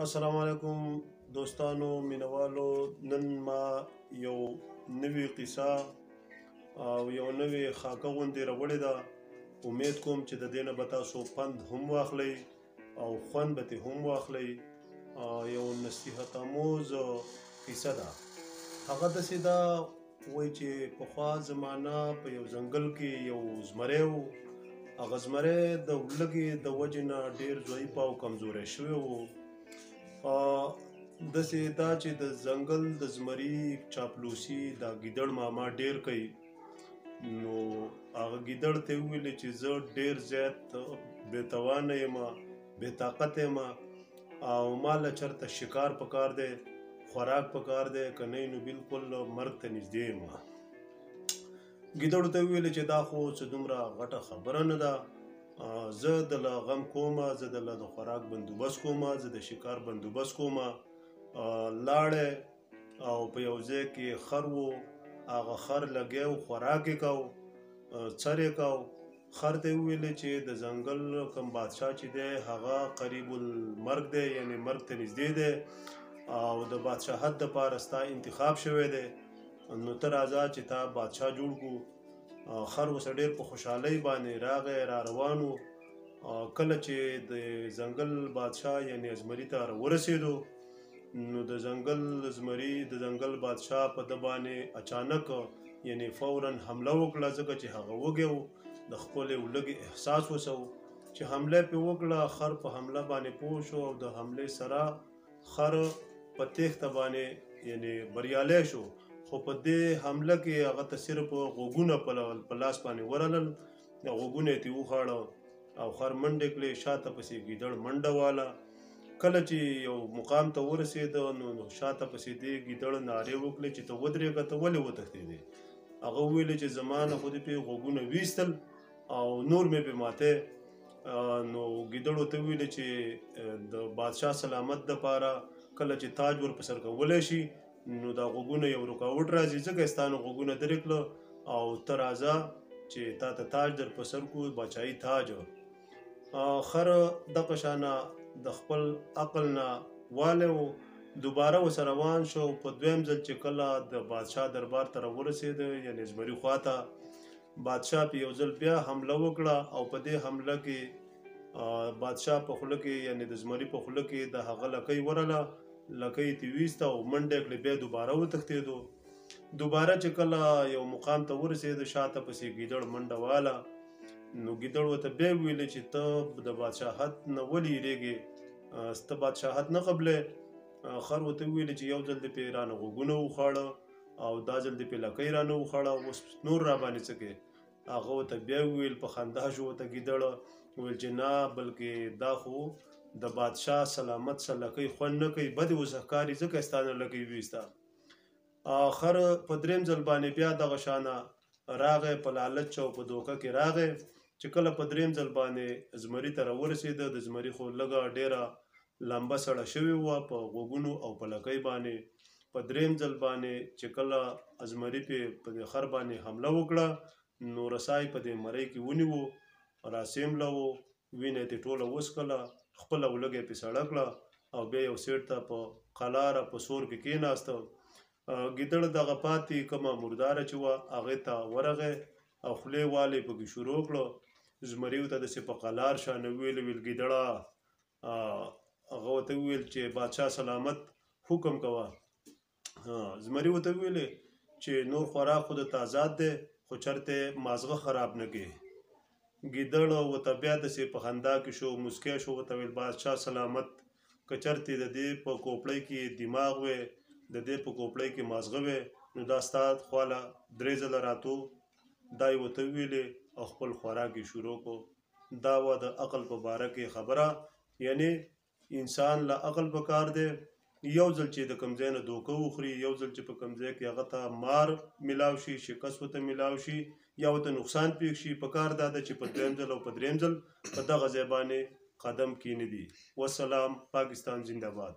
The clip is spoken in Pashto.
السلام علیکم دوستانو مینوالو. نن ما یو نوې قصه او یو نوې خاکه غوندې راوړې ده. امید کوم چې د دې نه به تاسو پند هم واخلئ او خوند به ترې هم واخلئ. یو نصیحت آموز قصه ده. هغه داسې ده وایي چې پخوا زمانه په یو ځنګل کې یو زمری و. هغه زمری د لږې د وجې نه ډېر ضعیف او کمزوری شوی و. داسې دا چې د ځنګل د زمري چاپلوسي دا ګیدړ ماما ډېر کوي. نو هغه ګیدړ ته یې وویلې چې زه ډېر زیات بېتوانه یم، بې طاقته یم او ما له چېرته شکار پکار دی، خوراک پکار دی، که نه نو بلکل مرګ ته نږدې یم. ګیدړو ته یې وویلې چې دا خو څه دومره غټه خبره نه ده، زه دله غم کومه، زه دله د خوراک بندوبست کومه، زه د شکار بندوبست کومه. لاړی او په یو ځای کې خر و. هغه خر لګیا و، خوراک یې کو، څر یې کو. خر ته یې وویلې چې د ځنګل کوم بادشاه چې دی هغه قریب المرګ دی، یعنې مرګ ته نږدې دی او د بادشاهت دپاره ستا انتخاب شوی دی، نو ته راځه چې تا بادشاه جوړ کړو. خر اوس ډېر په خوشحالۍ باندې راغی، را روان و. کله چې د ځنګل بادشاه یعنې زمري ته راورسېدو، نو د ځنګل زمري د ځنګل بادشاه په ده باندې اچانک یعنې فورا حمله وکړه، ځکه چې هغه وږی و. د خپل یو لږ احساس وسو چې حمله پې وکړه. خر په حمله باندې پوه شو او د حملې سره خر په تېښته باندې یعنې بریالی شو. خو په دې حمله کې هغه ته صرف غوږونه په لاس باندې ورلل، غوږونه یې ترې وخاړه او خر منډې کړې، شاته پسې ګیدړ منډه واله. کله چې یو مقام ته ورسېده نو شاته پسې دې ګیدړ نارې وکړې چې ته ودرېږه، ته ولې وتښتېدې؟ هغه وویلې چې زما نه خو دې پې غوږونه ویستل او نور مې پې ماتی. نو ګیدړو ته وویلې چې د بادشاه سلامت دپاره کله چې تاج ور په سر کولی شي نو دا غوږونه یو رکاوټ راځي، ځکه یې ستا نه غوږونه درې کړه او ته راځه چې تا ته تاج در په سر کړو، باچایي تاج. خر دغه شانه د خپل عقل نه والی و، دوباره ورسره روان شو. په دویم ځل چې کله د بادشاه دربار ته راورسېده یعنې زمري خواته، بادشاه په یو ځل بیا حمله وکړه او په دې حمله کې بادشاه په خوله کې یعنې د زمري په خوله کې د هغه لکۍ ورله، لکۍ یې ترې ویسته او منډه یې کړې، بیا دوباره وتښتېدو. دوباره چې کله یو مقام ته ورسېده، شاته پسې ګیدړ منډه واله. نو ګیدړ ورته بیا وویلې چې ته د بادشاهت نه ولې یېرېږې؟ ته بادشاهت نه قبلې؟ خر ورته وویلې چې یو ځل دې پې رانه غوږونه وخاړه او دا ځل دې پې لکۍ رانه وخاړه، اوس نور راباندې څه کوې؟ هغه ورته بیا وویل، په خندا شو ورته ګیدړ، وویل چې نه، بلکې دا خو د بادشاه سلامت سره لکۍ خوند نه کوي، بدې ورڅخه ښکاري، ځکه یې ستا نه لکۍ ویسته. خر په درېیم ځل باندې بیا دغه شانه راغی، په لالچ او په دوکه کې راغی. چې کله په درېیم ځل باندې زمري ته راورسېده، د زمري خو لږه ډېره لمبه سړه شوې وه په غوږونو او په لکۍ باندې. په درېیم ځل باندې چې کله زمري پې په دې خر باندې حمله وکړه، نو رسا یې په دې مرۍ کې ونیو، راسیمله و، وینه یې ترې ټوله وڅښله، خپله ولږه یې پې سړه کړه او بیا یو سیټ ته په قلاره په سور کې کېناسته. ګیدړ دغه پاتې کومه مرداره چې وه هغې ته ورغی او خولې والې پکې شروع کړه. زمري ورته داسې په قلار شانه ویل، ویل ګیدړه، هغه ورته وویل چې بادشاه سلامت، حکم کوه. زمري ورته وویلې چې نور خوراک خو درته آزاد دی، خو چېرته مازغه خراب نه کړې. ګیدړ ورته بیا داسې په خندا کې شو، مسکی شو، ورته ویل بادشاه سلامت، که چېرته د دې په کوپړۍ کې دماغ وی، د دې په کوپړۍ کې مازغه وی، نو دا ستا خواله 3 ځله راتو. دا یې ورته وویلې او خپل خوراک یې شروع کړو. دا وه د عقل په باره کې خبره، یعنې انسان له عقل پکار دی. یو ځل چې د کوم ځای نه دوکه وخوري، یو ځل چې په کوم ځای کې هغه ته مار میلاو شي، شکست ورته میلاو شي یا ورته نقصان پېښ شي، پکار دا ده چې په دویم ځل او په درېیم ځل په دغه ځای باندې قدم کېنږدي. والسلام. پاکستان زنده باد.